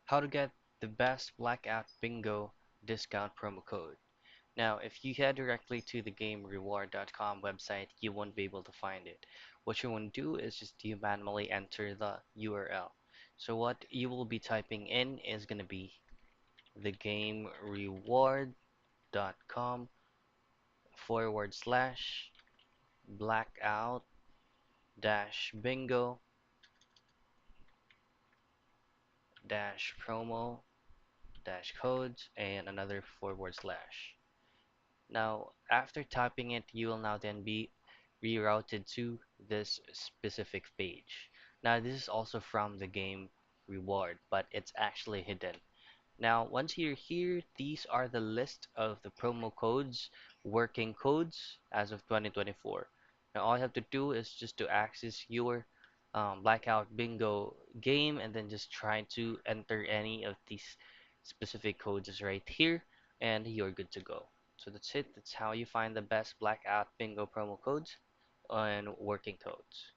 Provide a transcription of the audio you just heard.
how to get the best Blackout Bingo discount promo code. Now, if you head directly to the gamereward.com website, you won't be able to find it. What you want to do is just you manually enter the URL. So what you will be typing in is going to be thegamereward.com / blackout dash bingo dash promo dash codes and another /. Now, after typing it, you will now then be rerouted to this specific page. Now, this is also from the game reward, but it's actually hidden. Now, once you're here, these are the list of the promo codes, working codes as of 2024. Now, all you have to do is just to access your Blackout Bingo game and then just try to enter any of these specific codes right here, and you're good to go. So that's it. That's how you find the best Blackout Bingo promo codes and working codes.